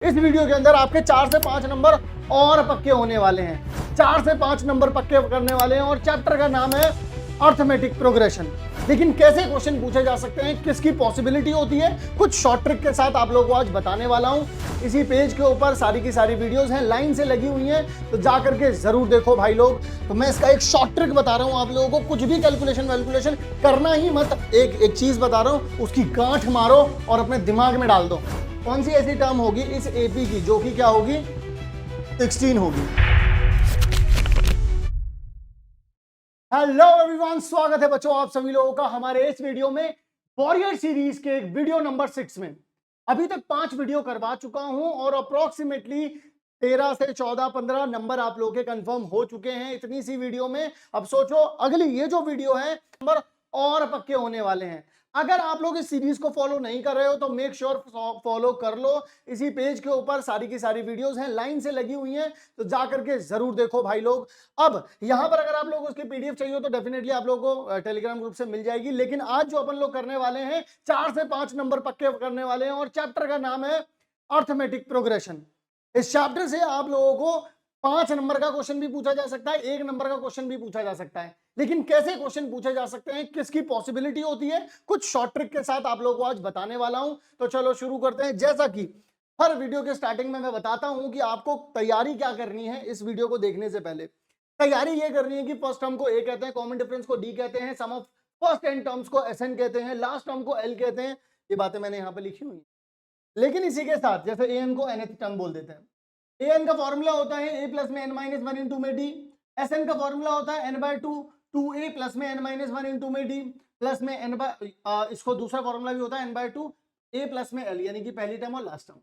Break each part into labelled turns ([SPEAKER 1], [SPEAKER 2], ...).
[SPEAKER 1] इस वीडियो के अंदर आपके 4 से 5 नंबर और पक्के होने वाले हैं। 4 से 5 नंबर पक्के करने वाले हैं और चैप्टर का नाम है अर्थमेटिक प्रोग्रेशन। लेकिन कैसे क्वेश्चन पूछे जा सकते हैं, किसकी पॉसिबिलिटी होती है, कुछ शॉर्ट ट्रिक के साथ आप लोगों को आज बताने वाला हूं। इसी पेज के ऊपर सारी की सारी वीडियोस हैं, लाइन से लगी हुई हैं, तो जाकर के जरूर देखो भाई लोग। तो मैं इसका एक शॉर्ट ट्रिक बता रहा हूं आप लोगों को, कुछ भी कैलकुलेशन करना ही मत। एक चीज बता रहा हूं, उसकी गांठ मारो और अपने दिमाग में डाल दो। कौन सी ऐसी टर्म होगी इस एपी की जो कि क्या होगी, 16 होगी। हेलो एवरीवन, स्वागत है बच्चों आप सभी लोगों का हमारे इस वीडियो में, वॉरियर सीरीज के वीडियो नंबर 6 में। अभी तक 5 वीडियो करवा चुका हूं और अप्रोक्सीमेटली 13 से 14-15 नंबर आप लोगों के कंफर्म हो चुके हैं इतनी सी वीडियो में। अब सोचो अगली ये जो वीडियो है, नंबर और पक्के होने वाले हैं। अगर आप लोग इस सीरीज को फॉलो नहीं कर रहे हो तो मेक श्योर फॉलो कर लो। इसी पेज के ऊपर सारी की सारी वीडियोस हैं, लाइन से लगी हुई हैं, तो जाकर के जरूर देखो भाई लोग। अब यहां पर अगर आप लोगों को उसकी पीडीएफ चाहिए हो तो डेफिनेटली आप लोगों को टेलीग्राम ग्रुप से मिल जाएगी। लेकिन आज जो अपन लोग करने वाले हैं, 4 से 5 नंबर पक्के करने वाले हैं और चैप्टर का नाम है अर्थमेटिक प्रोग्रेशन। इस चैप्टर से आप लोगों को 5 नंबर का क्वेश्चन भी पूछा जा सकता है, 1 नंबर का क्वेश्चन भी पूछा जा सकता है। लेकिन कैसे क्वेश्चन पूछे जा सकते हैं, किसकी पॉसिबिलिटी होती है, कुछ शॉर्ट ट्रिक के साथ आप लोगों को आज बताने वाला हूं। तो चलो शुरू करते हैं। जैसा कि हर वीडियो के स्टार्टिंग में मैं बताता हूं कि आपको तैयारी क्या करनी है इस वीडियो को देखने से पहले। तैयारी ये करनी है कि फर्स्ट टर्म को ए कहते हैं, कॉमन डिफरेंस को डी कहते हैं, सम ऑफ फर्स्ट एन टर्म्स को एस एन कहते हैं, लास्ट टर्म को एल कहते हैं। ये बातें मैंने यहां पर लिखी हुई है। लेकिन इसी के साथ जैसे ए एन को nth टर्म बोल देते हैं। ए एन का फॉर्मूला होता है ए प्लस में एन माइनस वन इंटू में डी। एस एन का फॉर्मूला होता है n by two a plus में एन माइनस वन इंटू में डी प्लस में एन बाय इसको दूसरा फॉर्मूला भी होता है n by two a plus में एल, यानी कि पहली टर्म और लास्ट टर्म।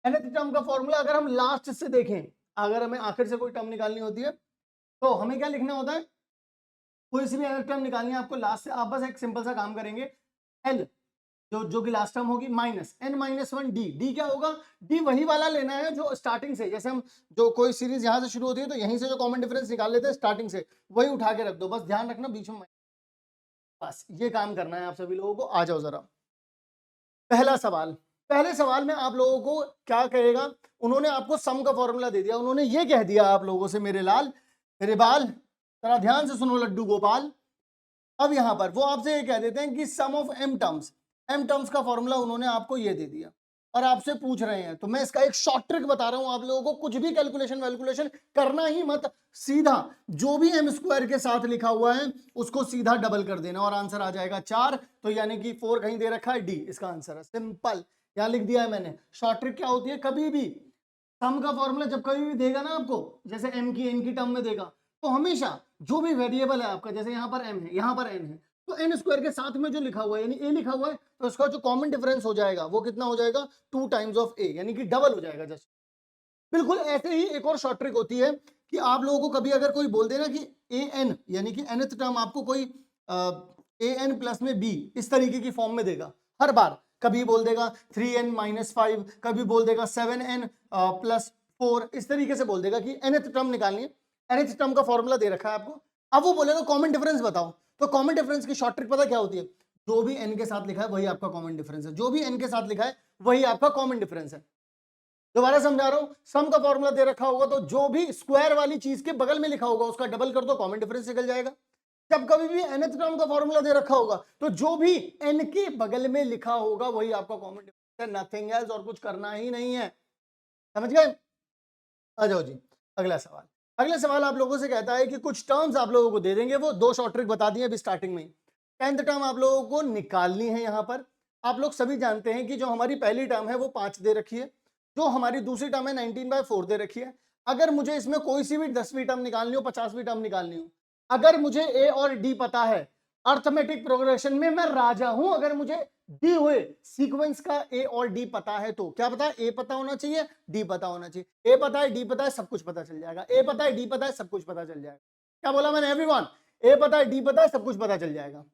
[SPEAKER 1] nth टर्म का फॉर्मूला अगर हम लास्ट से देखें, अगर हमें आखिर से कोई टर्म निकालनी होती है तो हमें क्या लिखना होता है, कोई सी भी nth टर्म निकालनी है आपको लास्ट से, आप बस एक सिंपल सा काम करेंगे, एल जो कि लास्ट टर्म होगी minus n minus one d. D क्या होगा, डी वही वाला लेना है जो स्टार्टिंग से, जैसे हम जो कोई सीरीज यहां से शुरू होती है तो यहीं से जो कॉमन डिफरेंस निकाल लेते हैं स्टार्टिंग से, वही उठा के रख दो। बस ध्यान रखना बीच में, बस ये काम करना है आप सभी लोगों को। आ जाओ जरा पहला सवाल। पहले सवाल में आप लोगों को क्या कहेगा, उन्होंने आपको सम का फॉर्मूला दे दिया। उन्होंने ये कह दिया आप लोगों से, मेरे लाल मेरे बाल जरा ध्यान से सुनो लड्डू गोपाल। अब यहां पर वो आपसे ये कह देते हैं कि सम ऑफ एम टर्म्स का फॉर्मूला उन्होंने आपको ये दे दिया और आपसे पूछ रहे हैं। तो मैं इसका एक शॉर्ट ट्रिक बता रहा हूं आप लोगों को, कुछ भी कैलकुलेशन करना ही मत। सीधा जो भी एम स्क्वायर के साथ लिखा हुआ है उसको सीधा डबल कर देना और आंसर आ जाएगा 4। तो यानी कि 4 कहीं दे रखा है, डी इसका आंसर है। सिंपल, यहां लिख दिया है मैंने। शॉर्ट ट्रिक क्या होती है, कभी भी सम का फॉर्मूला जब कभी भी देगा ना आपको, जैसे एम की एन की टर्म में देगा, तो हमेशा जो भी वेरिएबल है आपका, जैसे यहाँ पर एम है यहाँ पर एन है, तो एन स्क्वायर के साथ में जो लिखा हुआ है यानी ए लिखा हुआ है, तो इसका जो कॉमन डिफरेंस हो जाएगा वो कितना हो जाएगा, 2 टाइम्स ऑफ ए, यानी कि डबल हो जाएगा। जस्ट बिल्कुल ऐसे ही एक और शॉर्ट ट्रिक होती है कि आप लोगों को कभी अगर कोई बोल देना कि ए एन यानी कि nth टर्म आपको कोई ए एन प्लस में बी इस तरीके की फॉर्म में देगा हर बार। कभी बोल देगा 3n माइनस 5, कभी बोल देगा 7n प्लस 4, इस तरीके से बोल देगा कि nth टर्म निकालनी है। nth टर्म का फॉर्मूला दे रखा है आपको, अब वो बोलेगा कॉमन डिफरेंस बताओ। तो कॉमन डिफरेंस की शॉर्ट ट्रिक पता क्या होती है, जो भी n के साथ लिखा है वही आपका कॉमन डिफरेंस है, जो भी n के साथ लिखा है वही आपका कॉमन डिफरेंस है। दोबारा समझा रहा हूं, सम का फॉर्मूला दे रखा होगा तो जो भी स्क्वायर वाली चीज के बगल में लिखा होगा उसका डबल कर दो, कॉमन डिफरेंस निकल जाएगा। जब कभी भी nth टर्म का फॉर्मूला दे रखा होगा तो जो भी n के बगल में लिखा होगा वही आपका कॉमन डिफरेंस है, नथिंग एल्स, और कुछ करना ही नहीं है। समझ गए? आ जाओ जी अगला सवाल। अगला सवाल आप लोगों से कहता है कि कुछ टर्म्स आप लोगों को दे देंगे, वो 2 शॉर्ट ट्रिक बता दिए अभी स्टार्टिंग में। 10th टर्म आप लोगों को निकालनी है। यहां पर आप लोग सभी जानते हैं कि जो हमारी पहली टर्म है वो 5 दे रखी है, जो हमारी दूसरी टर्म है 19/4 दे रखी है। अगर मुझे इसमें कोई सी भी 10वीं टर्म निकालनी हो, 50वीं टर्म निकालनी हो, अगर मुझे ए और डी पता है, अर्थमेटिक प्रोग्रेशन में मैं राजा हूं। अगर मुझे दी हुए सीक्वेंस का ए और डी पता है, तो क्या पता है, ए पता होना चाहिए, डी पता होना चाहिए। ए पता है, डी पता है, सब कुछ पता चल जाएगा। ए पता है, डी पता है, सब कुछ पता चल जाएगा। क्या बोला मैंने एवरीवन? ए पता है, डी पता है, सब कुछ पता चल जाएगा।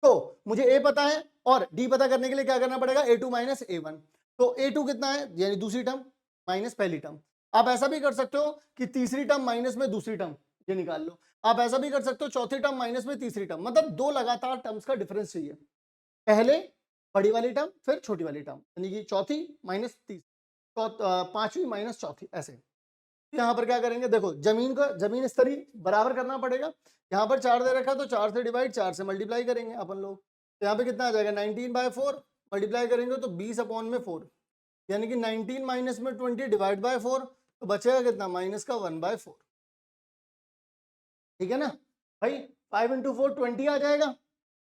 [SPEAKER 1] तो मुझे ए पता है और डी पता करने के लिए क्या करना पड़ेगा, ए टू माइनस ए वन। तो ए टू कितना है, यानी दूसरी टर्म माइनस पहली टर्म। आप ऐसा भी कर सकते हो कि तीसरी टर्म माइनस में दूसरी टर्म, ये निकाल लो। आप ऐसा भी कर सकते हो चौथी टर्म माइनस में तीसरी टर्म, मतलब 2 लगातार टर्म्स का डिफरेंस चाहिए। पहले बड़ी वाली टर्म फिर छोटी वाली टर्म, यानी कि चौथी माइनस तीसरी। पांचवी माइनस चौथी, ऐसे। यहाँ पर क्या करेंगे, देखो जमीन इस तरह बराबर करना पड़ेगा। यहाँ पर 4 दे रखा तो 4 से डिवाइड, 4 से मल्टीप्लाई करेंगे अपन लोग। तो यहाँ पे कितना आ जाएगा 19/4, मल्टीप्लाई करेंगे तो 20/4, यानी कि 19 माइनस में 20 डिवाइड बाय 4, तो बचेगा कितना माइनस का 1/4। ठीक है ना भाई, 5 इंटू 4 20 आ जाएगा।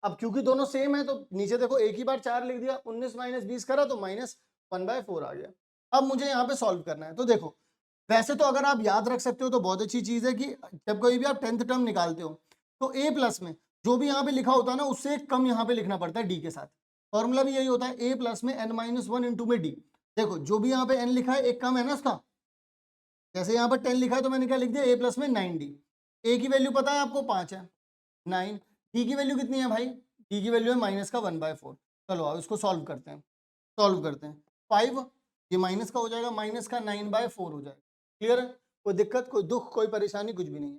[SPEAKER 1] अब क्योंकि दोनों सेम है तो नीचे देखो एक ही बार 4 लिख दिया, 19 माइनस 20 करा तो माइनस 1/4 आ गया। अब मुझे यहाँ पे सॉल्व करना है। तो देखो वैसे तो अगर आप याद रख सकते हो तो बहुत अच्छी चीज है कि जब कोई भी आप 10th टर्म निकालते हो तो a प्लस में जो भी यहाँ पे लिखा होता है ना उससे एक कम यहाँ पे लिखना पड़ता है d के साथ। फॉर्मूला भी यही होता है, a प्लस में n-1 इंटू में d। देखो जो भी यहाँ पे n लिखा है एक कम है ना उसका, जैसे यहाँ पर 10 लिखा है तो मैंने क्या लिख दिया a प्लस में 9d। a की वैल्यू पता है आपको 5 है, 9। d की वैल्यू कितनी है भाई, d की वैल्यू है माइनस का 1/4। चलो अब इसको सॉल्व करते हैं, 5 ये माइनस का हो जाएगा, माइनस का 9/4 हो जाएगा। क्लियर है, कोई दिक्कत, कोई दुख, कोई परेशानी कुछ भी नहीं है।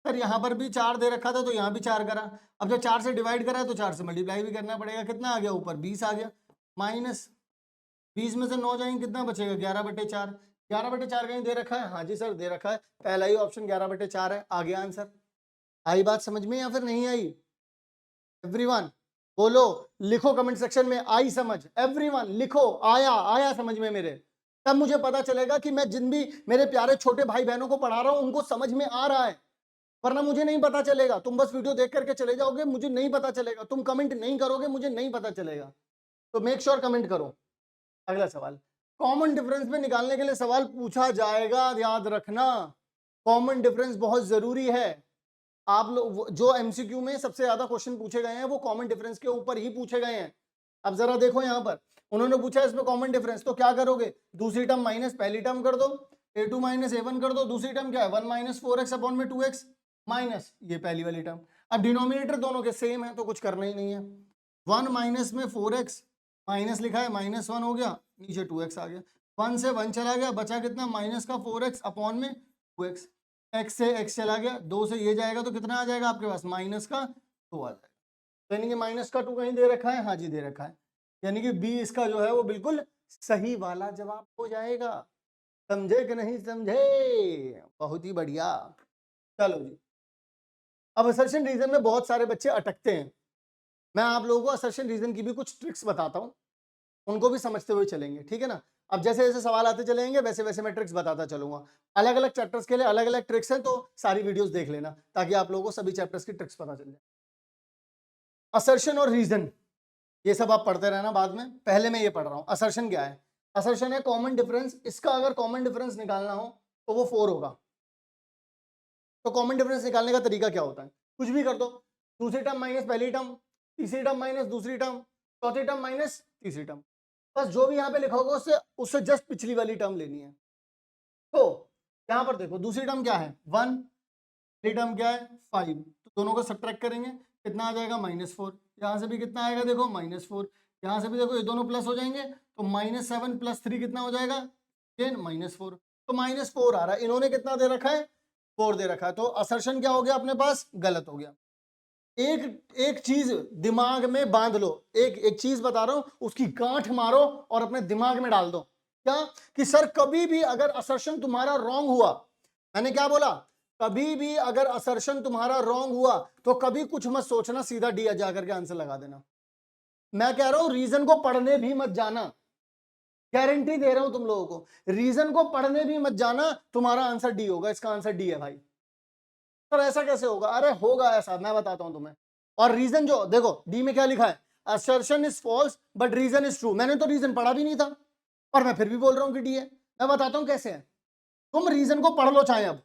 [SPEAKER 1] सर यहाँ पर भी 4 दे रखा था तो यहाँ भी 4 करा। अब जब 4 से डिवाइड करा है तो 4 से मल्टीप्लाई भी करना पड़ेगा। कितना आ गया ऊपर 20 आ गया, माइनस 20 में से 9 जाएंगे कितना बचेगा 11/4। 11/4 कहीं दे रखा है, हाँ जी सर दे रखा है, पहला ही ऑप्शन 11/4 है। आ गया आंसर। आई बात समझ में या फिर नहीं आई? एवरीवन बोलो, लिखो कमेंट सेक्शन में आई समझ। एवरीवन लिखो आया समझ में मेरे, तब मुझे पता चलेगा कि मैं जिन भी मेरे प्यारे छोटे भाई बहनों को पढ़ा रहा हूं उनको समझ में आ रहा है। वरना मुझे नहीं पता चलेगा, तुम बस वीडियो देख करके चले जाओगे, मुझे नहीं पता चलेगा, तुम कमेंट नहीं करोगे, मुझे नहीं पता चलेगा। तो मेक श्योर कमेंट करो। अगला सवाल, कॉमन डिफरेंस में निकालने के लिए सवाल पूछा जाएगा, याद रखना। कॉमन डिफरेंस बहुत जरूरी है। आप लोग जो एमसीक्यू में सबसे ज्यादा क्वेश्चन पूछे गए हैं वो कॉमन डिफरेंस के ऊपर ही पूछे गए हैं। अब जरा देखो यहाँ पर उन्होंने पूछा है इसमें कॉमन डिफरेंस, तो क्या करोगे, दूसरी टर्म माइनस पहली टर्म कर दो, a2 माइनस a1 कर दो, दूसरी टर्म क्या है 1 माइनस 4x अपॉन में 2x माइनस ये पहली वाली टर्म। अब डिनोमिनेटर दोनों के सेम है तो कुछ करना ही नहीं है। 1 माइनस में 4x माइनस लिखा है, -1 हो गया, नीचे 2x आ गया, 1 से 1 चला गया, बचा कितना माइनस का 4x अपॉन में 2x। x से x चला गया, 2 से ये जाएगा तो कितना आ जाएगा आपके पास माइनस का 2 आ जाएगा। यानी कि माइनस का 2 कहीं दे रखा है, हाँ जी दे रखा है, यानी कि बी इसका जो है वो बिल्कुल सही वाला जवाब हो जाएगा। समझे कि नहीं समझे? बहुत ही बढ़िया। चलो जी, अब असर्शन रीजन में बहुत सारे बच्चे अटकते हैं। मैं आप लोगों को असर्शन रीजन की भी कुछ ट्रिक्स बताता हूँ, उनको भी समझते हुए चलेंगे, ठीक है ना। अब जैसे जैसे सवाल आते चलेंगे वैसे वैसे मैं ट्रिक्स बताता चलूंगा। अलग अलग चैप्टर्स के लिए अलग अलग ट्रिक्स हैं, तो सारी वीडियोस देख लेना ताकि आप लोगों को सभी चैप्टर्स की ट्रिक्स पता चल जाए। असर्शन और रीजन ये सब आप पढ़ते रहना बाद में, पहले मैं ये पढ़ रहा हूँ। असर्शन क्या है? असर्शन है कॉमन डिफरेंस। इसका अगर कॉमन डिफरेंस निकालना हो तो वो 4 होगा। तो कॉमन डिफरेंस निकालने का तरीका क्या होता है, कुछ भी कर दो, दूसरी टर्म माइनस पहली टर्म, तीसरी टर्म माइनस दूसरी टर्म, चौथी टर्म माइनस तीसरी टर्म, बस जो भी यहाँ पे लिखा होगा उससे उससे जस्ट पिछली वाली टर्म लेनी है। तो यहाँ पर देखो दूसरी टर्म क्या है 1, पहली टर्म क्या है 5, तो दोनों को सब्ट्रैक्ट करेंगे कितना आ जाएगा -4। यहाँ से भी कितना आएगा देखो -4, यहाँ से भी देखो ये दोनों प्लस हो जाएंगे तो -7 + 3 कितना हो जाएगा अगेन -4। तो -4 आ रहा है, इन्होंने कितना दे रखा है 4 दे रखा है, तो असर्शन क्या हो गया अपने पास, गलत हो गया। एक चीज दिमाग में बांध लो, एक चीज बता रहा हूं उसकी गांठ मारो और अपने दिमाग में डाल दो, क्या कि सर कभी भी अगर असर्शन तुम्हारा रॉन्ग हुआ, मैंने क्या बोला, कभी भी अगर असर्शन तुम्हारा रॉन्ग हुआ तो कभी कुछ मत सोचना, सीधा डी जाकर के आंसर लगा देना। मैं कह रहा हूं रीजन को पढ़ने भी मत जाना, गारंटी दे रहा हूं तुम लोगों को, रीजन को पढ़ने भी मत जाना, तुम्हारा आंसर डी होगा। इसका आंसर डी है भाई। सर ऐसा कैसे होगा? अरे होगा ऐसा, मैं बताता हूं तुम्हें। और रीजन जो देखो डी में क्या लिखा है, assertion is false but reason is true. मैंने तो रीजन पढ़ा भी नहीं था और मैं फिर भी बोल रहा हूं कि डी है। मैं बताता हूं कैसे है, तुम रीजन को पढ़ लो चाहे। अब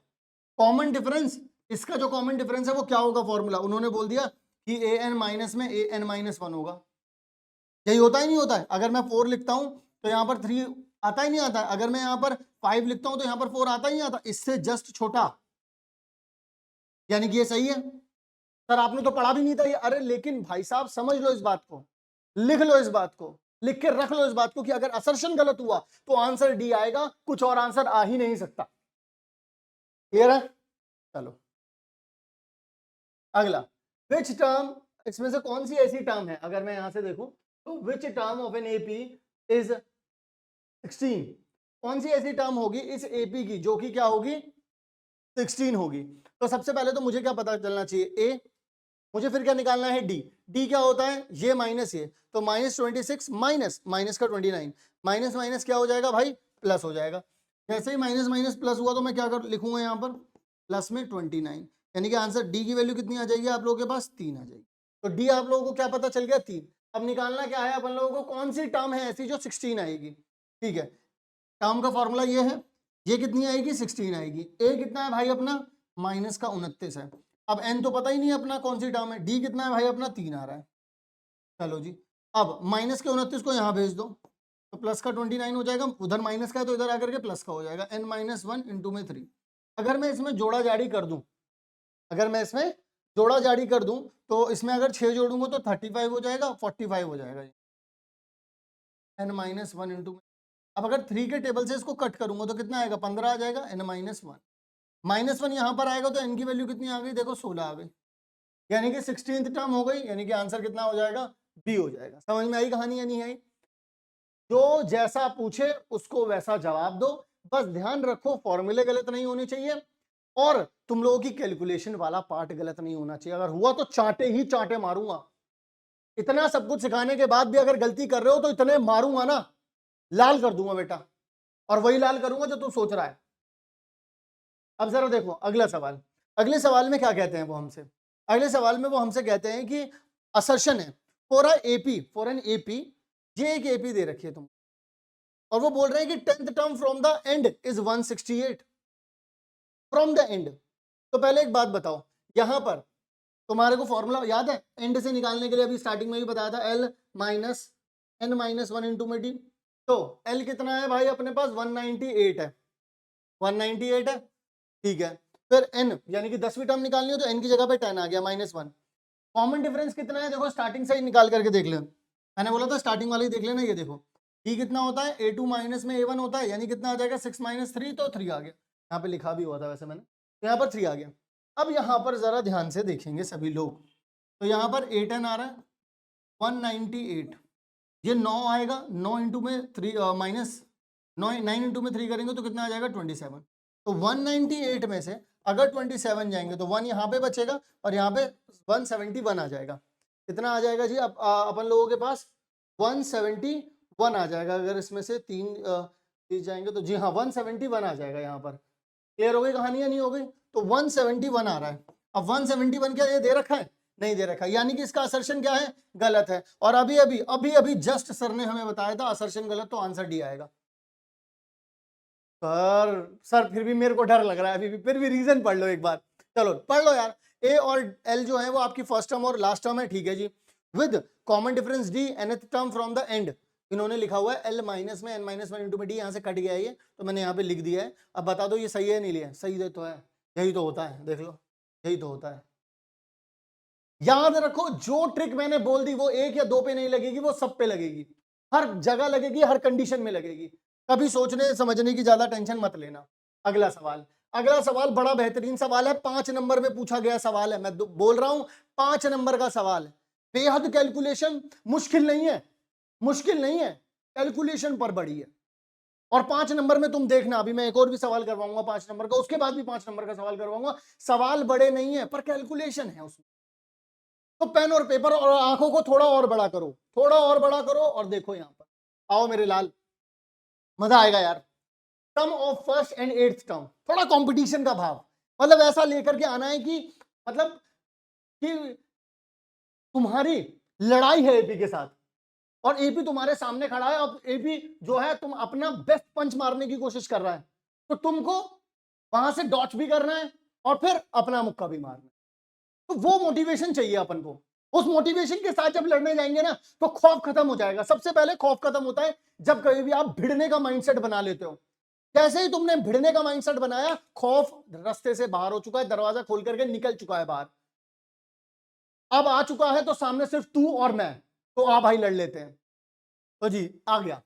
[SPEAKER 1] कॉमन डिफरेंस, इसका जो कॉमन डिफरेंस है वो क्या होगा फॉर्मूला, उन्होंने बोल दिया कि ए एन माइनस में ए एन -1 होगा। यही होता ही नहीं होता है? अगर मैं 4 लिखता हूं तो यहां पर 3 आता ही नहीं आता है, अगर मैं यहां पर 5 लिखता हूं तो यहां पर 4 आता ही नहीं आता, इससे जस्ट छोटा, यानी कि ये सही है। सर आपने तो पढ़ा भी नहीं था ये, अरे लेकिन भाई साहब समझ लो इस बात को, लिख लो इस बात को, लिख के रख लो इस बात को कि अगर असर्शन गलत हुआ तो आंसर डी आएगा, कुछ और आंसर आ ही नहीं सकता। क्लियर है? चलो अगला, विच टर्म, इसमें से कौन सी ऐसी टर्म है, अगर मैं यहां से देखूं तो which term of an AP is 16 कौन सी ऐसी टर्म होगी इस एपी की जो कि क्या होगी 16 होगी। तो सबसे पहले तो मुझे क्या पता चलना चाहिए, ए, मुझे फिर क्या निकालना है, डी। डी क्या होता है, ये माइनस ये, तो -26 माइनस माइनस का 29, माइनस माइनस क्या हो जाएगा भाई, प्लस हो जाएगा। जैसे ही माइनस माइनस प्लस हुआ तो मैं क्या कर लिखूंगा यहाँ पर, प्लस में 29, यानी कि आंसर डी की वैल्यू कितनी आ जाएगी आप लोगों के पास, 3 आ जाएगी। तो डी आप लोगों को क्या पता चल गया, 3। अब निकालना क्या है अपन लोगों को, कौन सी टर्म है ऐसी जो 16 आएगी। ठीक है, टर्म का फॉर्मूला ये है, ये कितनी आएगी, 16 आएगी। ए कितना है भाई अपना, माइनस का 29 है। अब एन तो पता ही नहीं अपना कौन सी टर्म है, डी कितना है भाई अपना, 3 आ रहा है। चलो जी, अब माइनस के 29 को यहाँ भेज दो तो प्लस का 29 हो जाएगा, उधर माइनस का है तो इधर आकर के प्लस का हो जाएगा, n-1 इंटू में 3। अगर मैं इसमें जोड़ा जाड़ी कर दूं, अगर मैं इसमें जोड़ा जाड़ी कर दूं तो इसमें अगर 6 जोड़ूंगा तो 35 हो जाएगा, 45 हो जाएगा, n-1 इंटू में। अब अगर 3 के टेबल से इसको कट करूंगा तो कितना आएगा, 15 आ जाएगा, n-1 -1 यहां पर आएगा तो n की वैल्यू कितनी आ गई, देखो 16 आ गई, यानी कि 16th टर्म हो गई, यानी कि आंसर कितना हो जाएगा, बी हो जाएगा। समझ में आई कहानी या नहीं आई? जो जैसा पूछे उसको वैसा जवाब दो, बस ध्यान रखो फॉर्मूले गलत नहीं होने चाहिए और तुम लोगों की कैलकुलेशन वाला पार्ट गलत नहीं होना चाहिए। अगर हुआ तो चांटे ही चांटे मारूंगा, इतना सब कुछ सिखाने के बाद भी अगर गलती कर रहे हो तो इतने मारूंगा ना, लाल कर दूंगा बेटा, और वही लाल करूंगा जो तू सोच रहा है। अब जरा देखो अगला सवाल, अगले सवाल में क्या कहते हैं वो हमसे, अगले सवाल में वो हमसे कहते हैं कि असर्शन है for AP, for an AP, ये एक एपी दे रखी है तुम, और वो बोल रहे हैं कि 10th term from the and is 168 from the and. तो पहले एक बात बताओ, यहां पर तुम्हारे को फॉर्मूला याद है एंड से निकालने के लिए, अभी स्टार्टिंग में भी बताया था, एल माइनस n-1 इंटू में डी। तो एल कितना है भाई अपने पास, 198 है, 198 है, ठीक है। फिर n यानी कि 10वीं टर्म निकालनी हो तो n की जगह पे 10 आ गया, -1। कॉमन डिफरेंस कितना है, देखो स्टार्टिंग से ही निकाल करके देख लें, मैंने बोला था स्टार्टिंग वाले ही देख लेना। ये देखो e कितना होता है, a2 माइनस में a1 होता है, यानी कितना आ जाएगा 6 - 3, तो 3 आ गया, यहाँ पे लिखा भी हुआ था वैसे मैंने, तो यहाँ पर 3 आ गया। अब यहाँ पर जरा ध्यान से देखेंगे सभी लोग, तो यहाँ पर a10 आ रहा है 198, ये 9 आएगा, 9 इंटू में 3 माइनस 9 इंटू में 3 करेंगे तो कितना आ जाएगा 27। तो 198 में से अगर 27 जाएंगे तो 1 यहाँ पे बचेगा और यहाँ पे 171 आ जाएगा। कितना आ जाएगा जी अपन लोगों के पास, 171 आ जाएगा। अगर इसमें से 3 चीज जाएंगे तो जी हाँ 171 आ जाएगा। यहाँ पर क्लियर हो गई कहानी या नहीं हो गई? तो 171 आ रहा है। अब 171 क्या ये दे रखा है? नहीं दे रखा, यानी कि इसका असर्शन क्या है, गलत है। और अभी अभी जस्ट सर ने हमें बताया था असर्शन गलत, तो आंसर डी आएगा। सर फिर भी मेरे को डर लग रहा है, अभी भी फिर भी रीजन पढ़ लो एक बार, चलो पढ़ लो यार। ए और एल जो है वो आपकी फर्स्ट टर्म और लास्ट टर्म है, ठीक है जी। With common difference D nth term from the end, इन्होंने लिखा हुआ है एल माइनस में n-1 इंटू में डी, यहाँ से कट गया है ये, तो मैंने यहाँ पे लिख दिया है। अब बता दो ये सही है नहीं लिया, सही तो है, यही तो होता है, देख लो यही तो होता है। याद रखो जो ट्रिक मैंने बोल दी वो 1 या 2 पे नहीं लगेगी, वो सब पे लगेगी, हर जगह लगेगी, हर कंडीशन में लगेगी। कभी सोचने समझने की ज्यादा टेंशन मत लेना। अगला सवाल, अगला सवाल बड़ा बेहतरीन सवाल है, 5 नंबर में पूछा गया सवाल है, मैं बोल रहा हूं 5 नंबर का सवाल है। बेहद कैलकुलेशन मुश्किल नहीं है, मुश्किल नहीं है, कैलकुलेशन पर बड़ी है। और 5 नंबर में तुम देखना, अभी मैं एक और भी सवाल करवाऊंगा 5 नंबर का, उसके बाद भी 5 नंबर का सवाल करवाऊंगा। सवाल बड़े नहीं है पर कैलकुलेशन है उसमें। तो पेन और पेपर और आंखों को थोड़ा और बड़ा करो, थोड़ा और बड़ा करो, और देखो यहां पर आओ मेरे लाल, मजा आएगा यार। Term of first and 8th term, थोड़ा कंपटीशन का भाव, मतलब ऐसा लेकर के आना है कि मतलब कि तुम्हारी लड़ाई है एपी के साथ, और एपी तुम्हारे सामने खड़ा है, और एपी जो है तुम अपना बेस्ट पंच मारने की कोशिश कर रहा है, तो तुमको वहां से डॉच भी करना है और फिर अपना मुक्का भी मारना है। तो वो मोटिवेशन चाहिए अपन को। उस मोटिवेशन के साथ जब लड़ने जाएंगे ना तो खौफ खत्म हो जाएगा। सबसे पहले खौफ खत्म होता है जब कभी भी आप भिड़ने का माइंडसेट बना लेते हो। जैसे ही तुमने भिड़ने का माइंडसेट बनाया, खौफ रास्ते से बाहर हो चुका है, दरवाजा खोल करके निकल चुका है बाहर, अब आ चुका है, तो सामने सिर्फ तू और मैं, तो आ भाई लड़ लेते हैं। तो जी आ गया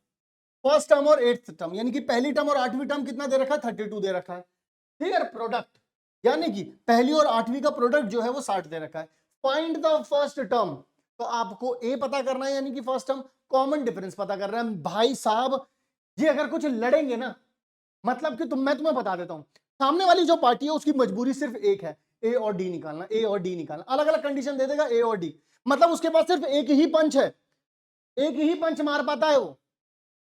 [SPEAKER 1] फर्स्ट टर्म और 8th टर्म, यानी कि पहली टर्म और 8वीं टर्म कितना दे रखा है, 32 दे रखा है। ठीक है, प्रोडक्ट यानी कि पहली और 8वीं का प्रोडक्ट जो है वो 60 दे रखा है। फाइंड द फर्स्ट टर्म, तो आपको ए पता करना है, यानी कि फर्स्ट टर्म। कॉमन डिफरेंस पता करना है भाई साहब। ये अगर कुछ लड़ेंगे ना मतलब कि मैं तुम्हें बता देता हूं, सामने वाली जो पार्टी है उसकी मजबूरी सिर्फ एक है, ए और डी निकालना, ए और डी निकालना, अलग अलग कंडीशन दे देगा ए और डी, मतलब उसके पास सिर्फ एक ही पंच है, एक ही पंच मार पाता है वो,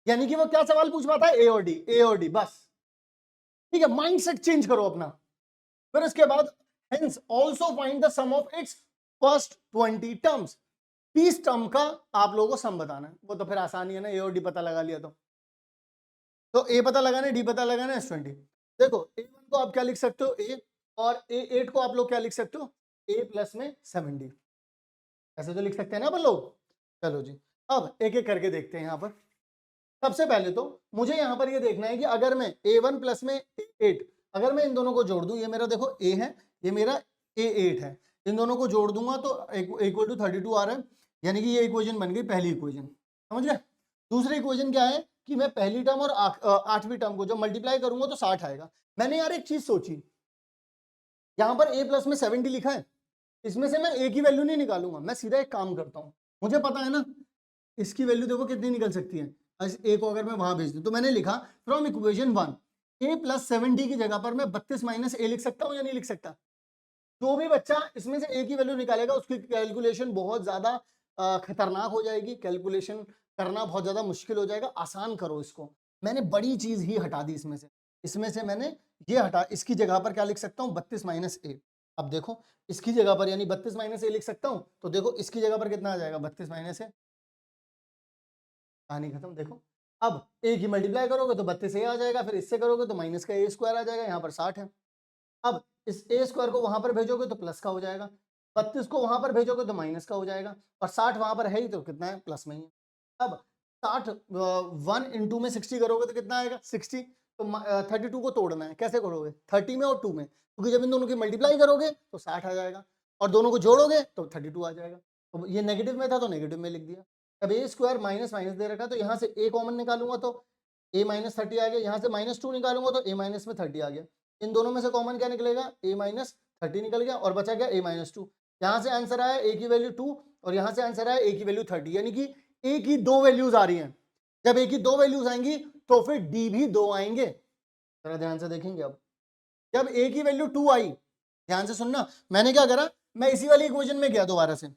[SPEAKER 1] यानी कि वो क्या सवाल पूछ पाता है, ए और डी, ए और डी, बस। ठीक है, माइंडसेट चेंज करो अपना। फिर इसके बाद hence also find the sum of its first 20 terms, 30 term का आप लोगों को सम बताना है, वो तो फिर आसानी है ना, ए और डी पता लगा लिया तो ए पता लगाना है, डी पता लगाना है, S20। देखो A1 को आप क्या लिख सकते हो, ए, और A8 को आप लोग क्या लिख सकते हो, A प्लस में 7D, ऐसे तो लिख सकते हैं ना अपन लोग। चलो जी, अब एक एक करके देखते हैं। यहाँ पर सबसे पहले तो मुझे यहाँ पर ये देखना है कि अगर मैं A1 प्लस में A8, अगर मैं इन दोनों को जोड़ दूं, ये मेरा देखो A है, ये मेरा A8 है, इन दोनों को जोड़ दूंगा तो इक्वल टू 32 आ रहा है, यानी कि ये इक्वेशन बन गई पहली इक्वेशन, समझ गए। दूसरी इक्वेशन क्या है कि मैं पहली टर्म और आठवीं टर्म को जब मल्टीप्लाई करूंगा तो 60 आएगा। मैंने यार एक चीज सोची, यहाँ पर A प्लस में 70 लिखा है, इसमें से मैं A की वैल्यू नहीं निकालूंगा, मैं सीधा एक काम करता हूँ, मुझे पता है ना इसकी वैल्यू देखो कितनी निकल सकती है, ए को अगर मैं वहां भेज दूं तो मैंने लिखा from equation 1 A plus 7D की जगह पर मैं 32 माइनस A लिख सकता हूं या नहीं लिख सकता। जो भी बच्चा इसमें से A की वैल्यू निकालेगा उसकी कैलकुलेशन बहुत ज्यादा खतरनाक हो जाएगी, कैलकुलेशन करना बहुत ज्यादा मुश्किल हो जाएगा, आसान करो इसको। मैंने बड़ी चीज ही हटा दी इसमें से मैंने ये हटा, इसकी जगह पर क्या लिख सकता हूँ 32 माइनस A। अब देखो इसकी जगह पर यानी 32 माइनस A लिख सकता हूँ, तो देखो इसकी जगह पर कितना आ जाएगा 32 माइनस A, कहानी खत्म। देखो अब ए की मल्टीप्लाई करोगे तो 32 ए आ जाएगा, फिर इससे करोगे तो माइनस का ए स्क्वायर आ जाएगा, यहाँ पर 60 है। अब इस ए स्क्वायर को वहां पर भेजोगे तो प्लस का हो जाएगा, 32 को वहां पर भेजोगे तो माइनस का हो जाएगा, और 60 वहां पर है ही तो कितना है प्लस में ही है। अब 60 1 इंटू में 60 करोगे तो कितना आएगा 60, तो 32 को तोड़ना है, कैसे करोगे 30 में और 2 में, क्योंकि जब इन दोनों की मल्टीप्लाई करोगे तो 60 आ जाएगा और दोनों को जोड़ोगे तो 32 आ जाएगा। तो ये नेगेटिव में था तो नेगेटिव में लिख दिया। अब ए स्क्वायर माइनस माइनस दे रखा, तो यहाँ से ए कॉमन निकालूंगा तो ए माइनस 30 आ गया, यहाँ से -2 निकालूंगा तो ए माइनस में 30 आ गया, इन दोनों में से कॉमन क्या निकलेगा ए माइनस 30 निकल गया और बचा गया a-2। यहाँ से आंसर आया ए की वैल्यू 2 और यहाँ से आंसर आया ए की वैल्यू 30, यानी कि ए की 2 वैल्यूज आ रही हैं। जब ए की 2 वैल्यूज आएंगी तो फिर डी भी 2 आएंगे। जरा ध्यान से देखेंगे। अब जब ए की वैल्यू 2 आई, ध्यान से सुनना, मैंने क्या करा, मैं इसी वाली इक्वेशन में गया दोबारा से।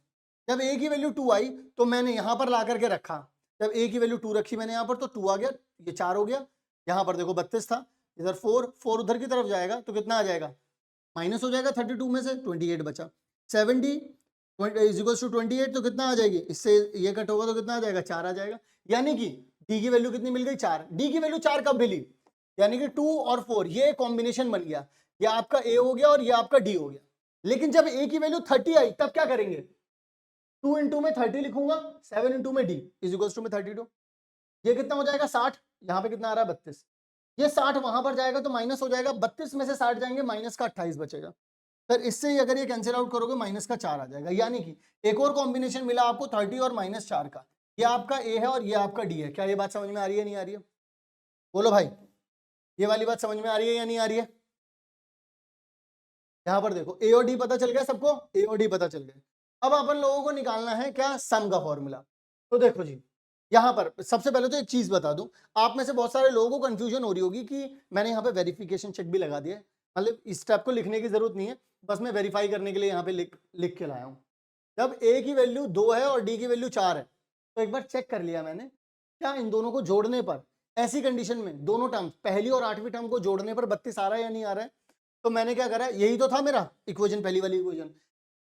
[SPEAKER 1] जब ए की वैल्यू 2 आई तो मैंने यहां पर ला करके रखा, जब ए की वैल्यू 2 रखी मैंने यहां पर तो 2 आ गया, ये 4 हो गया, यहां पर देखो 32 था, इधर 4 उधर की तरफ जाएगा तो कितना आ जाएगा, माइनस हो जाएगा 32 में से 28 बचा। 70 इज इक्वल्स टू 28 तो कितना आ जाएगी, इससे ये कट होगा तो कितना आ जाएगा 4 आ जाएगा। यानी कि डी की वैल्यू कितनी मिल गई 4। डी की वैल्यू 4 कब मिली, यानी कि 2 और 4 ये कॉम्बिनेशन बन गया, ये आपका ए हो गया और ये आपका डी हो गया। लेकिन जब ए की वैल्यू 30 आई तब क्या करेंगे, 2 इंटू में 30 लिखूंगा, 7 इंटू में डी इज इक्वल्स टू में 32, ये कितना हो जाएगा 60, यहाँ पे कितना आ रहा है 32, ये 60 वहां पर जाएगा तो माइनस हो जाएगा, 32 में से 60 जाएंगे माइनस का 28 बचेगा, फिर इससे ही अगर ये कैंसिल आउट करोगे माइनस का 4 आ जाएगा। यानी कि एक और कॉम्बिनेशन मिला आपको 30 और -4 का, ये आपका ए है और ये आपका डी है। क्या ये बात समझ में आ रही है नहीं आ रही है, बोलो भाई, ये वाली बात समझ में आ रही है या नहीं आ रही है। यहाँ पर देखो ए और डी पता चल गया सबको, ए और डी पता चल गया। अब अपन लोगों को निकालना है क्या, सम का फॉर्मूला। तो देखो जी, यहाँ पर सबसे पहले तो एक चीज बता दूं, आप में से बहुत सारे लोगों को कंफ्यूजन हो रही होगी कि मैंने यहाँ पे वेरिफिकेशन चेक भी लगा दिया, मतलब इस स्टेप को लिखने की जरूरत नहीं है, बस मैं वेरीफाई करने के लिए यहाँ पे लिख के लाया हूँ। जब ए की वैल्यू 2 है और डी की वैल्यू 4 है तो एक बार चेक कर लिया मैंने, क्या इन दोनों को जोड़ने पर, ऐसी कंडीशन में दोनों टर्म पहली और आठवीं टर्म को जोड़ने पर 32 आ रहा है या नहीं आ रहा है। तो मैंने क्या करा, यही तो था मेरा इक्वेशन, पहली वाली इक्वेशन,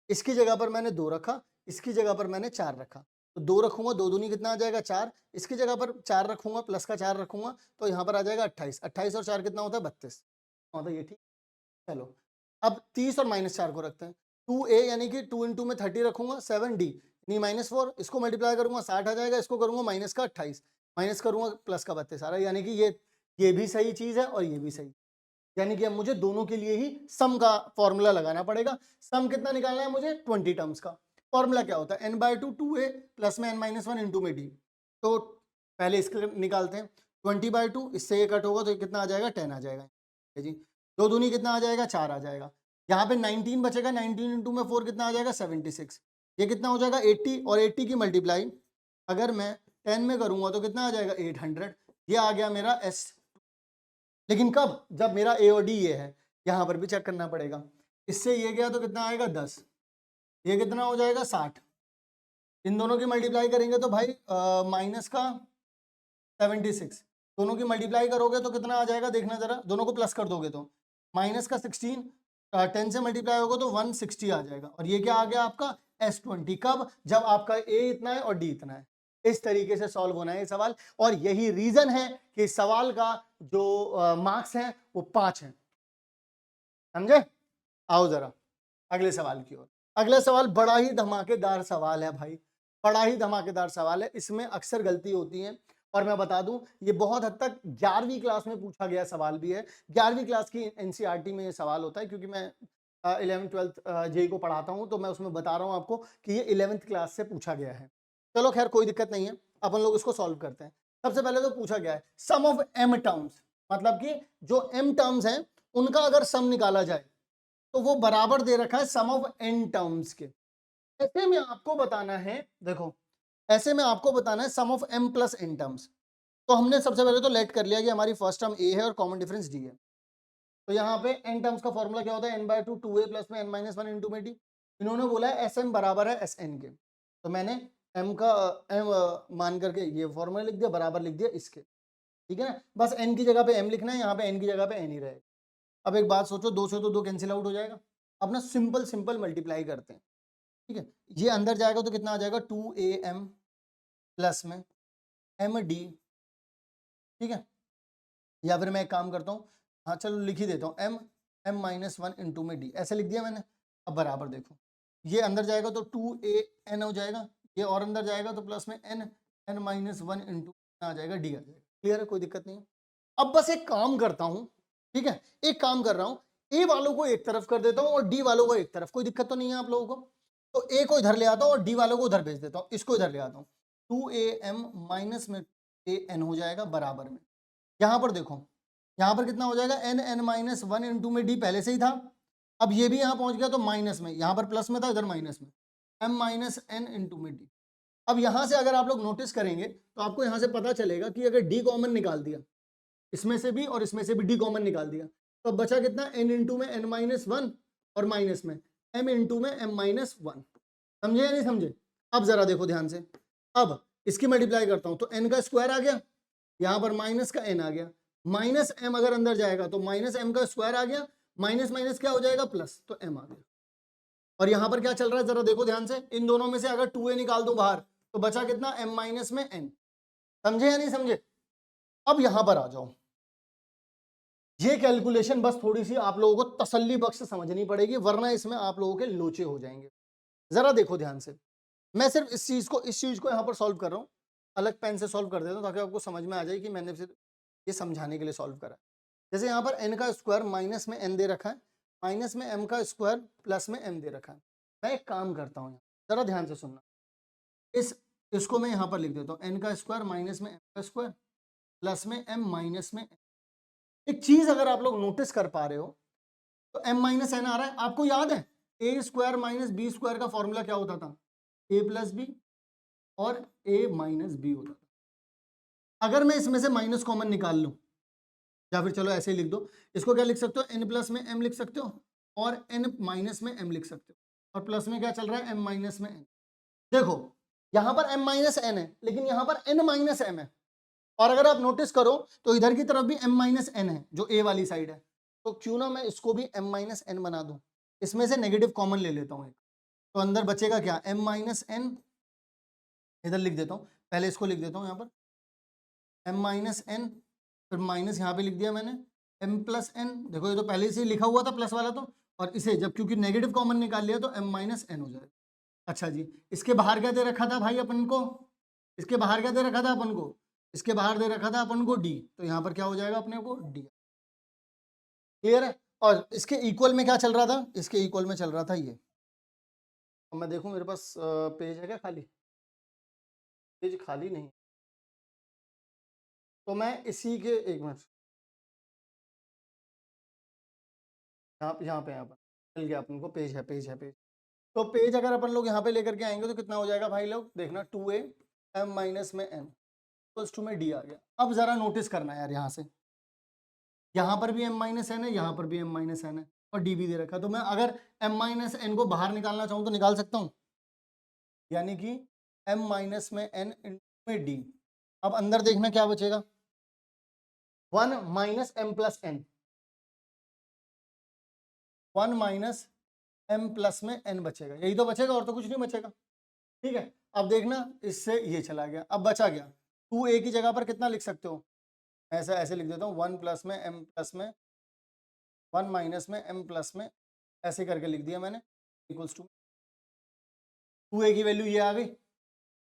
[SPEAKER 1] इसकी जगह पर मैंने 2 रखा, इसकी जगह पर मैंने 4 रखा, तो 2 रखूंगा 2 दूनी कितना आ जाएगा 4, इसकी जगह पर 4 रखूंगा प्लस का 4 रखूंगा तो यहाँ पर आ जाएगा 28, 28 और 4 कितना होता है 32 होता है, ये ठीक। चलो अब 30 और -4 को रखते हैं, 2a यानी कि 2 इंटू में 30 रखूंगा, 7d नहीं -4, इसको मल्टीप्लाई करूंगा 60 आ जाएगा, इसको करूंगा माइनस का 28, माइनस करूंगा प्लस का 32 आ रहा है, यानी कि ये भी सही चीज है और ये भी सही, यानी कि अब मुझे दोनों के लिए ही सम का फॉर्मूला लगाना पड़ेगा। सम कितना निकालना है मुझे, 20 टर्म्स का। फॉर्मूला क्या होता है, n/2 2a प्लस में n-1 इंटू में d। तो पहले इसका निकालते हैं, 20/2 इससे ये कट होगा तो कितना आ जाएगा 10 आ जाएगा जी, 2 दूनी कितना आ जाएगा 4 आ जाएगा, यहाँ पे 19 बचेगा, 19 इंटू में 4 कितना आ जाएगा 76, ये कितना हो जाएगा 80 और 80 की मल्टीप्लाई अगर मैं 10 में करूंगा तो कितना आ जाएगा 800, ये आ गया मेरा S। लेकिन कब? जब मेरा ए और डी ये है। यहां पर भी चेक करना पड़ेगा। इससे ये गया तो कितना आएगा 10, ये कितना हो जाएगा 60। इन दोनों की मल्टीप्लाई करेंगे तो भाई माइनस का 76, दोनों की मल्टीप्लाई करोगे तो कितना आ जाएगा देखना जरा, दोनों को प्लस कर दोगे तो माइनस का 16 10 से मल्टीप्लाई होगा तो 160 आ जाएगा। और ये क्या आ गया आपका S20। कब? जब आपका A इतना है और D इतना है। इस तरीके से सॉल्व होना है ये सवाल, और यही रीजन है कि इस सवाल का जो मार्क्स हैं वो 5 हैं। समझे? आओ जरा अगले सवाल की ओर। अगला सवाल बड़ा ही धमाकेदार सवाल है भाई, बड़ा ही धमाकेदार सवाल है। इसमें अक्सर गलती होती है, और मैं बता दूं ये बहुत हद तक 11वीं क्लास में पूछा गया सवाल भी है। 11वीं क्लास की एनसीईआरटी में ये सवाल होता है, क्योंकि मैं 11th 12th जेई को पढ़ाता हूं, तो मैं उसमें बता रहा हूं आपको कि ये 11th क्लास से पूछा गया है। चलो खैर कोई दिक्कत नहीं है, अपन लोग इसको सॉल्व करते हैं। सबसे पहले तो पूछा गया है सम ऑफ एम टर्म्स, मतलब कि जो एम टर्म्स हैं उनका अगर सम निकाला जाए तो वो बराबर दे रखा है सम ऑफ एन टर्म्स के। ऐसे में आपको बताना है, देखो ऐसे में आपको बताना है sum of M plus N terms. तो हमने सबसे पहले तो लेट कर लिया कि हमारी फर्स्ट टर्म ए है और कॉमन डिफरेंस डी है। तो यहाँ पे एन टर्म्स का फॉर्मूला क्या होता है, n बाय 2 2a प्लस में n माइनस 1 इंटू में डी। इन्होंने बोला है एस एम बराबर है एस एन के, तो मैंने m का m मान करके ये फॉर्मूला लिख दिया, बराबर लिख दिया इसके। ठीक है ना, बस n की जगह पे m लिखना है, यहाँ पे n की जगह पे n ही रहेगा। अब एक बात सोचो, 2 से तो 2 कैंसिल आउट हो जाएगा। अब ना सिंपल सिंपल मल्टीप्लाई करते हैं। ठीक है, ये अंदर जाएगा तो कितना आ जाएगा 2am प्लस में md। ठीक है, या फिर मैं एक काम करता हूँ, हाँ चलो लिख ही देता हूँ m माइनस 1 इंटू में d, ऐसे लिख दिया मैंने। अब बराबर देखो, ये अंदर जाएगा तो 2an हो जाएगा, ये और अंदर जाएगा तो प्लस में n माइनस 1 इंटू आ जाएगा d आ जाएगा। क्लियर है, कोई दिक्कत नहीं है। अब बस एक काम करता हूँ, ठीक है, एक काम कर रहा हूँ, ए वालों को एक तरफ कर देता हूँ और डी वालों को एक तरफ, कोई दिक्कत तो नहीं है आप लोगों को। तो ए को इधर ले आता हूँ और डी वालों को उधर भेज देता हूँ, इसको इधर ले आता हूँ। 2am माइनस में an हो जाएगा बराबर में, यहाँ पर देखो, यहाँ पर कितना हो जाएगा n माइनस 1 इंटू में d पहले से ही था। अब ये भी यहाँ पहुंच गया तो माइनस में, यहाँ पर प्लस में था इधर माइनस में, m माइनस n इंटू में d। अब यहाँ से अगर आप लोग नोटिस करेंगे तो आपको यहाँ से पता चलेगा कि अगर d कॉमन निकाल दिया, इसमें से भी और इसमें से भी डी कॉमन निकाल दिया, तो बचा कितना n इंटू में n माइनस 1 और माइनस में m इंटू में m माइनस 1। समझे या नहीं समझे? अब जरा देखो ध्यान से, अब इसकी मल्टीप्लाई करता हूं तो n का स्क्वायर आ गया, यहां पर माइनस का n आ गया, माइनस m अगर अंदर जाएगा तो माइनस m का स्क्वायर आ गया, माइनस माइनस क्या हो जाएगा प्लस, तो m आ गया। और यहां पर क्या चल रहा है जरा देखो ध्यान से, इन दोनों में से अगर 2a निकाल दो बाहर तो बचा कितना m माइनस में n। समझे या नहीं समझे? अब यहां पर आ जाओ, ये कैलकुलेशन बस थोड़ी सी आप लोगों को तसल्ली बख्श समझनी पड़ेगी, वरना इसमें आप लोगों के लोचे हो जाएंगे। जरा देखो ध्यान से, मैं सिर्फ इस चीज को यहाँ पर सॉल्व कर रहा हूँ, अलग पेन से सॉल्व कर देता हूँ ताकि आपको समझ में आ जाए कि मैंने सिर्फ ये समझाने के लिए सॉल्व करा। जैसे यहाँ पर n का स्क्वायर माइनस में n दे रखा है, माइनस में m का स्क्वायर प्लस में m दे रखा है। मैं एक काम करता हूँ, जरा ध्यान से सुनना, इसको मैं यहाँ पर लिख देता हूँ, n का स्क्वायर माइनस में m का स्क्वायर प्लस में m माइनस में। एक चीज अगर आप लोग नोटिस कर पा रहे हो तो m माइनस एन आ रहा है, आपको याद है ए स्क्वायर माइनस बी स्क्वायर का फॉर्मूला क्या होता था, a प्लस बी और a माइनस बी होता था। अगर मैं इसमें से माइनस कॉमन निकाल लूं, या फिर चलो ऐसे ही लिख दो, इसको क्या लिख सकते हो, n प्लस में m लिख सकते हो और n माइनस में m लिख सकते हो, और प्लस में क्या चल रहा है m माइनस में n। देखो यहां पर m माइनस n है, लेकिन यहां पर n माइनस m है, और अगर आप नोटिस करो तो इधर की तरफ भी m माइनस n है जो a वाली साइड है, तो क्यों ना मैं इसको भी m माइनस n बना दूं, इसमें से नेगेटिव कॉमन ले लेता हूं एक, तो अंदर बचेगा क्या m माइनस n, इधर लिख देता हूं, पहले इसको लिख देता हूं यहाँ पर m माइनस n, फिर माइनस यहाँ पे लिख दिया मैंने m प्लस n। देखो ये तो पहले से ही लिखा हुआ था प्लस वाला, तो और इसे जब क्योंकि नेगेटिव कॉमन निकाल लिया तो m माइनस n हो जाएगा। अच्छा जी, इसके बाहर क्या दे रखा था भाई अपन को, इसके बाहर क्या दे रखा था अपन को, इसके बाहर दे रखा था अपन को d, तो यहाँ पर क्या हो जाएगा अपने को d। क्लियर है? और इसके इक्वल में क्या चल रहा था, इसके इक्वल में चल रहा था ये, अब मैं देखूं मेरे पास पेज है क्या खाली, पेज खाली नहीं, तो मैं इसी के एक मिनट, यहाँ पर मिल गया अपन को, पेज है पेज है पेज। तो पेज अगर अपन लोग यहाँ पे लेकर के आएंगे तो कितना हो जाएगा भाई लोग, देखना 2a m माइनस में n प्लस 2 में d आ गया। अब जरा नोटिस करना यार, यहाँ से यहाँ पर भी m माइनस एन है, यहाँ पर भी m माइनस एन है और d भी दे रखा है। तो मैं अगर m माइनस एन को बाहर निकालना चाहूँ तो निकाल सकता हूँ, यानी कि m माइनस में n में d। अब अंदर देखना क्या बचेगा, 1 minus m plus n, 1 minus m plus में n बचेगा, यही तो बचेगा और तो कुछ नहीं बचेगा। ठीक है, अब देखना इससे ये चला गया, अब बचा गया 2a की जगह पर कितना लिख सकते हो, ऐसा ऐसे लिख देता हूँ 1 प्लस में m प्लस में 1 माइनस में m प्लस में, ऐसे करके लिख दिया मैंने, इक्वल्स टू 2a की वैल्यू ये आ गई।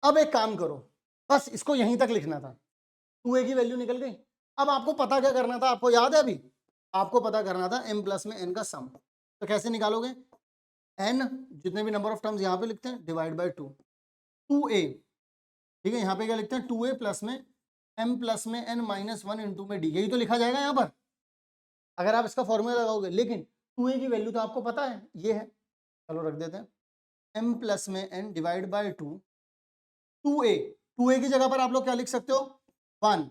[SPEAKER 1] अब एक काम करो, बस इसको यहीं तक लिखना था, 2a की वैल्यू निकल गई। अब आपको पता क्या करना था, आपको याद है अभी, आपको पता करना था m प्लस में n का सम। तो कैसे निकालोगे, n जितने भी नंबर ऑफ टर्म्स यहाँ पे लिखते हैं डिवाइड बाय 2, 2a, ठीक है, यहाँ पे क्या लिखते हैं 2a प्लस में m प्लस में n माइनस 1 इंटू में d, यही तो लिखा जाएगा यहाँ पर अगर आप इसका फॉर्मूला लगाओगे। लेकिन 2a की वैल्यू तो आपको पता है, ये है, चलो रख देते हैं m प्लस में n डिवाइड बाय 2, 2a की जगह पर आप लोग क्या लिख सकते हो 1।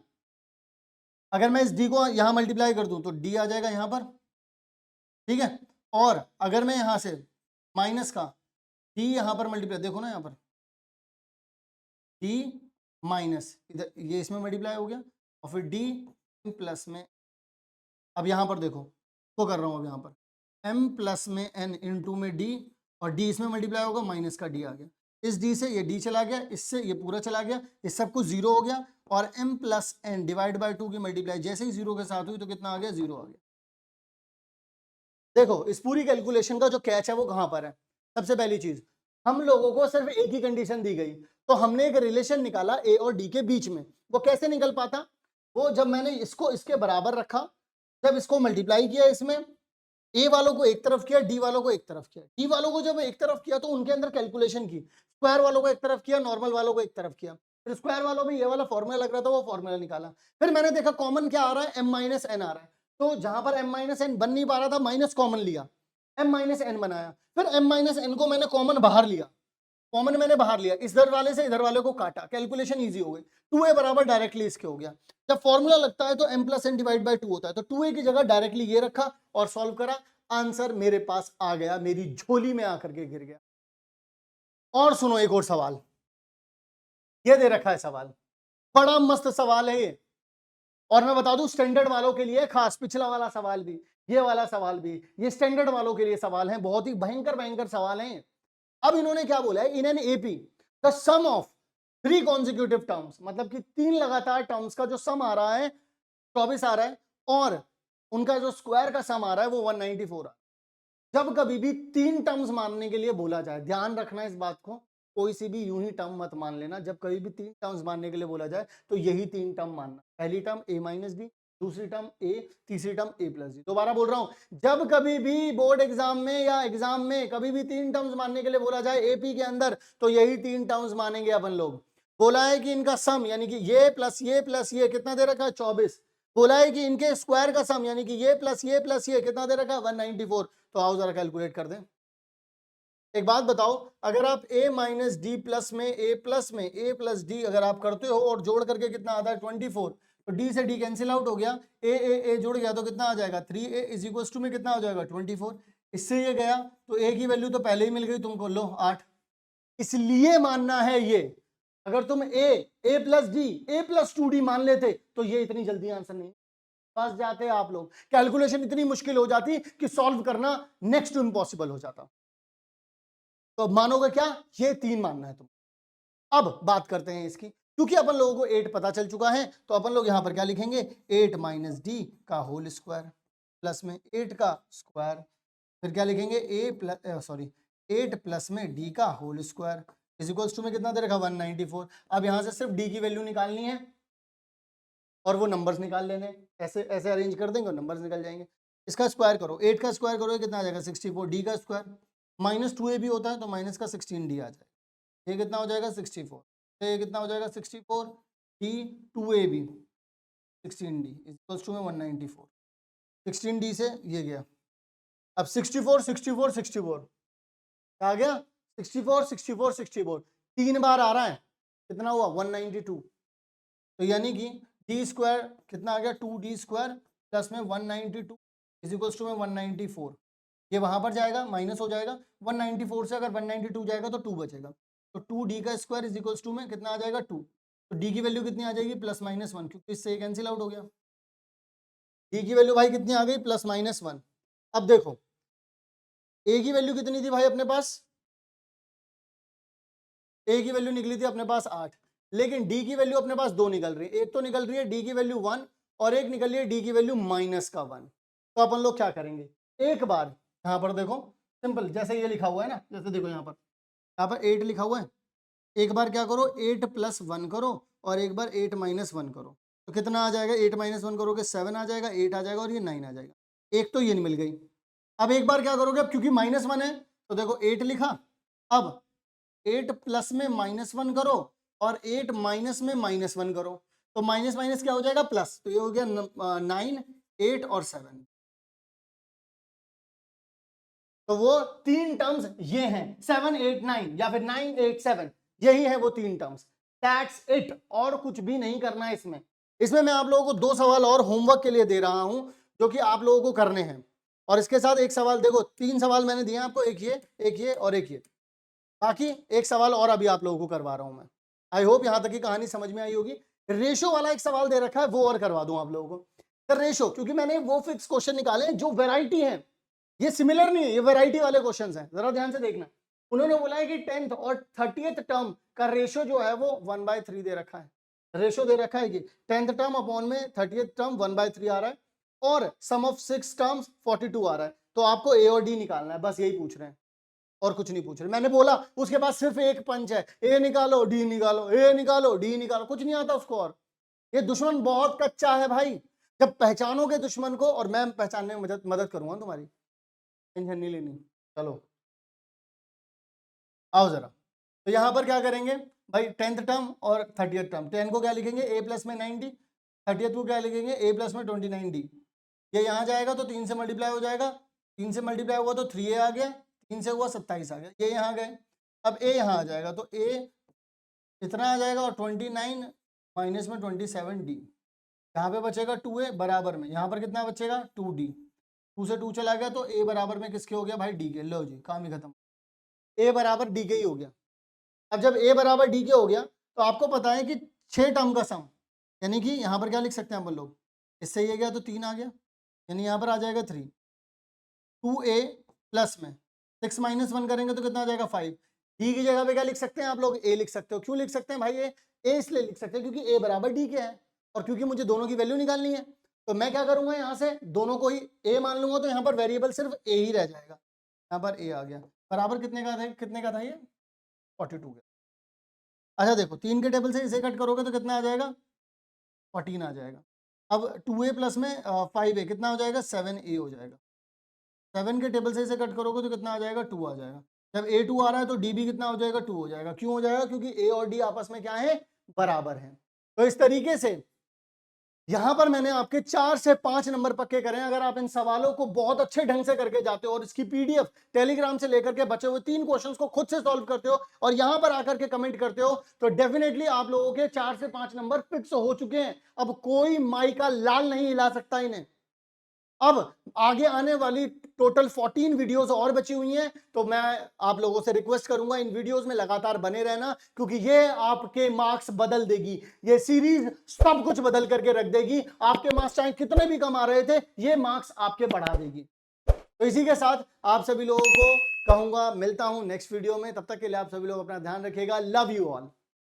[SPEAKER 1] अगर मैं इस d को यहां मल्टीप्लाई कर दूं तो d आ जाएगा यहां पर, ठीक है, और अगर मैं यहां से माइनस का d यहां पर मल्टीप्लाई, देखो ना यहां पर d माइनस इधर ये इसमें मल्टीप्लाई हो गया और फिर d प्लस में, अब यहां पर देखो तो कर रहा हूं, अब यहां पर m प्लस में n इंटू में d और d इसमें मल्टीप्लाई होगा, माइनस का d आ गया, इस d से ये d चला गया, इससे ये पूरा चला गया, इस सब कुछ जीरो हो गया और m plus n divide by 2 की मल्टीप्लाई जैसे ही जीरो के साथ हुई तो कितना आ गया, जीरो आ गया। देखो इस पूरी कैलकुलेशन का जो कैच है वो कहां पर है, सबसे पहली चीज हम लोगों को सिर्फ एक ही कंडीशन दी गई, तो हमने एक रिलेशन निकाला a और d के बीच में। वो कैसे निकल पाता, वो जब मैंने इसको इसके बराबर रखा, जब इसको मल्टीप्लाई किया इसमें, a वालों को एक तरफ किया, d वालों को एक तरफ किया, d वालों को जब एक तरफ किया तो उनके अंदर कैलकुलेशन की, स्क्वायर वालों को एक तरफ किया, नॉर्मल वालों को एक तरफ किया, फिर स्क्वायर वालों में ये वाला फॉर्मूला लग रहा था वो फॉर्मूला निकाला, फिर मैंने देखा कॉमन क्या आ रहा है, m माइनस एन आ रहा है, तो जहां पर m माइनस एन बन नहीं पा रहा था माइनस कॉमन लिया, m माइनस एन बनाया, फिर m माइनस एन को मैंने कॉमन बाहर लिया, कॉमन मैंने बाहर लिया, इधर वाले से इधर वाले को काटा, कैलकुलेशन इजी हो गई, 2a बराबर डायरेक्टली इसके हो गया। जब फॉर्मूला लगता है तो m plus n divide by 2 होता है, तो 2a की जगह डायरेक्टली ये रखा और सॉल्व करा, आंसर मेरे पास आ गया, मेरी झोली में आकर के गिर गया। और सुनो एक और सवाल, ये दे रखा है सवाल, बड़ा मस्त सवाल है ये, और मैं बता दूं स्टैंडर्ड वालों के लिए खास, पिछला वाला सवाल भी, ये वाला सवाल भी, ये स्टैंडर्ड वालों के लिए सवाल है, बहुत ही भयंकर भयंकर सवाल है। अब इन्होंने क्या बोला है, in an AP the sum of 3 consecutive terms, मतलब कि 3 लगातार टर्म्स का जो सम आ रहा है 24 आ रहा है, और उनका जो स्क्वायर का सम आ रहा है वो 194 आ रहा है। जब कभी भी 3 टर्म्स मानने के लिए बोला जाए, ध्यान रखना इस बात को, कोई सी भी यूं ही टर्म मत मान लेना, जब कभी भी 3 टर्म्स मानने के लिए बोला जाए तो यही 3 टर्म मानना, पहली टर्म a माइनस डी, दूसरी टर्म a, तीसरी टर्म a प्लस डी। दोबारा बोल रहा हूं, जब कभी भी बोर्ड एग्जाम में या एग्जाम में कभी भी 3 टर्म्स मानने के लिए बोला जाए एपी के अंदर, तो यही 3 टर्म्स मानेंगे अपन लोग। बोला है कि इनका सम यानी कि ये प्लस ये कितना दे रखा है 24, बोला है कि इनके स्क्वायर का सम यानी कि ये प्लस ये कितना दे रखा है 194। तो आओ जरा कैलकुलेट कर दें। एक बात बताओ, अगर आप a माइनस डी प्लस में a प्लस डी अगर आप करते हो और जोड़ करके कितना आता है 24, तो d से d कैंसिल आउट हो गया, a जुड़ गया तो कितना आ जाएगा 3a इज इक्वल टू में कितना आ जाएगा 24। इससे ये गया तो a की वैल्यू तो पहले ही मिल गई तुमको, लो 8। इसलिए मानना है ये, अगर तुम a plus D a plus 2d मान लेते तो ये इतनी जल्दी आंसर नहीं फंस जाते आप लोग, कैलकुलेशन इतनी मुश्किल हो जाती कि सॉल्व करना नेक्स्ट टू इम्पॉसिबल हो जाता। तो मानोगे क्या, ये 3 मानना है तुम। अब बात करते हैं इसकी, क्योंकि अपन लोगों को 8 पता चल चुका है तो अपन लोग यहां पर क्या लिखेंगे, 8 माइनस डी का होल स्क्वायर प्लस में 8 का स्क्वायर, फिर क्या लिखेंगे 8 प्लस में डी का whole square is equals to में कितना दे रखा 194। अब यहां से सिर्फ डी की वैल्यू निकालनी है और वो नंबर्स निकाल लेने, ऐसे ऐसे अरेंज कर देंगे और नंबर्स निकल जाएंगे। इसका स्क्वायर करो, 8 का स्क्वायर करो कितना आ जाएगा 64, डी का स्क्वायर माइनस 2a भी होता है तो माइनस का 16d आ जाएगा, ये कितना हो जाएगा 64, तो ये कितना हो जाएगा 64 D 2ab 16d equals to में 194, 16d से ये गया, अब 64 64 64 आ गया 64 64 64 3 बार आ रहा है, कितना हुआ 192, तो यानी कि डी स्क्वायर कितना आ गया 2d स्क्वायर प्लस में 192 इज इक्वल्स टू में 194, ये वहां पर जाएगा माइनस हो जाएगा, 194 से अगर 192 जाएगा तो 2 बचेगा, तो 2d का स्क्वायर इज इक्वल्स टू में कितना आ जाएगा 2, तो d की वैल्यू कितनी आ जाएगी +-1, क्योंकि इससे कैंसिल आउट हो गया, d की वैल्यू भाई कितनी आ गई +-1। अब देखो a की वैल्यू कितनी थी भाई अपने पास, a की वैल्यू निकली थी अपने पास 8, लेकिन d की वैल्यू अपने पास 2 निकल रही है, एक तो निकल रही है d की वैल्यू 1 और एक निकल रही है d की वैल्यू -1। तो अपन लोग क्या करेंगे, एक बार यहाँ पर देखो सिंपल, जैसे ये लिखा हुआ है ना, जैसे देखो यहाँ पर 8 लिखा हुआ है, एक बार क्या करो 8 + 1 करो और एक बार 8 - 1 करो, तो कितना आ जाएगा, 8 - 1 करोगे 7 आ जाएगा, 8 आ जाएगा और ये 9 आ जाएगा, एक तो ये नहीं मिल गई। अब एक बार क्या करोगे, अब क्योंकि -1 है तो देखो 8 लिखा, अब 8 प्लस में -1 करो और 8 माइनस में -1 करो, तो माइनस माइनस क्या हो जाएगा प्लस, तो ये हो गया 9, 8 और 7, तो वो 3 टर्म्स ये हैं 7, 8, 9 या फिर 9, 8, 7, यही है वो 3 टर्म्स, दैट्स इट, और कुछ भी नहीं करना है इसमें। इसमें मैं आप लोगों को 2 सवाल और होमवर्क के लिए दे रहा हूं जो कि आप लोगों को करने हैं, और इसके साथ एक सवाल, देखो 3 सवाल मैंने दिए आपको, एक ये और एक ये, बाकी एक सवाल और अभी आप लोगों को करवा रहा हूं मैं। आई होप यहां तक की कहानी समझ में आई होगी। रेशो वाला एक सवाल दे रखा है, वो और करवा दूं आप लोगों को। रेशो, क्योंकि मैंने वो फिक्स क्वेश्चन निकाले जो वेराइटी है, ये सिमिलर नहीं है, ये वैरायटी वाले क्वेश्चंस हैं, जरा ध्यान से देखना। उन्होंने बोला है कि 10th और 30th टर्म का रेशो जो है वो 1/3 दे रखा है, रेशो दे रखा है कि 10th टर्म अपॉन में 30th टर्म 1/3 आ रहा है और सम ऑफ 6 टर्म्स 42 आ रहा है, तो आपको ए और डी निकालना है, बस यही पूछ रहे हैं और कुछ नहीं पूछ रहे। मैंने बोला उसके पास सिर्फ एक पंच है, ए निकालो डी निकालो, ए निकालो डी निकालो, कुछ नहीं आता उसको। और ये दुश्मन बहुत कच्चा है भाई, जब पहचानोगे दुश्मन को, और मैं पहचानने में मदद करूंगा तुम्हारी, टेंशन नहीं लेनी। चलो आओ जरा, तो यहां पर क्या करेंगे भाई, 10th टर्म और 30th टर्म, 10 को क्या लिखेंगे a प्लस में 90, 30th को क्या लिखेंगे a प्लस में 29d, ये यहाँ जाएगा तो 3 से मल्टीप्लाई हो जाएगा, 3 से मल्टीप्लाई हुआ तो 3a आ गया, 3 से हुआ 27 आ गया, ये यहाँ गए, अब a यहाँ आ जाएगा तो a इतना आ जाएगा और 29 माइनस में 27d, यहाँ पे बचेगा 2a बराबर में, यहाँ पर कितना बचेगा 2d, 2 से 2 चला गया तो a बराबर में किसके हो गया भाई d के, लो जी काम ही खत्म, a बराबर d के ही हो गया। अब जब a बराबर d के हो गया तो आपको पता है कि 6 टर्म का सम, यानी कि यहाँ पर क्या लिख सकते हैं अपन लोग, इससे ये गया तो 3 आ गया, यानी यहाँ पर आ जाएगा 3, 2a प्लस में 6 - 1 करेंगे तो कितना आ जाएगा 5, d की जगह पे क्या लिख सकते हैं आप लोग, a लिख सकते हो। क्यों लिख सकते हैं भाई, a इसलिए लिख सकते हैं क्योंकि a बराबर d के है, और क्योंकि मुझे दोनों की वैल्यू निकालनी है, तो मैं क्या करूंगा, यहाँ से दोनों को ही a मान लूंगा, तो यहाँ पर वेरिएबल सिर्फ a ही रह जाएगा, यहाँ पर a आ गया, बराबर कितने का था ये 42 का। अच्छा देखो 3 के टेबल से इसे कट करोगे तो कितना आ जाएगा 14 आ जाएगा। अब 2a प्लस में 5a कितना हो जाएगा 7a हो जाएगा, 7 के टेबल से इसे कट करोगे तो कितना आ जाएगा 2 आ जाएगा। जब a2 आ रहा है तो d भी कितना हो जाएगा 2 हो जाएगा। क्यों हो जाएगा, क्योंकि a और d आपस में क्या है, बराबर है। तो इस तरीके से यहां पर मैंने आपके 4 से 5 नंबर पक्के करे। अगर आप इन सवालों को बहुत अच्छे ढंग से करके जाते हो और इसकी पीडीएफ टेलीग्राम से लेकर के बचे हुए 3 क्वेश्चंस को खुद से सॉल्व करते हो और यहां पर आकर के कमेंट करते हो, तो डेफिनेटली आप लोगों के 4 से 5 नंबर फिक्स हो चुके हैं। अब कोई माई का लाल नहीं हिला सकता इन्हें। अब आगे आने वाली टोटल 14 वीडियोस और बची हुई हैं, तो मैं आप लोगों से रिक्वेस्ट करूंगा इन वीडियोस में लगातार बने रहना, क्योंकि ये आपके मार्क्स बदल देगी। ये सीरीज सब कुछ बदल करके रख देगी। आपके मार्क्स चाहे कितने भी कम आ रहे थे, ये मार्क्स आपके बढ़ा देगी। तो इसी के साथ आप सभी लोगों को कहूंगा मिलता हूं नेक्स्ट वीडियो में। तब तक के लिए आप सभी लोग अपना ध्यान रखिएगा। Love you all.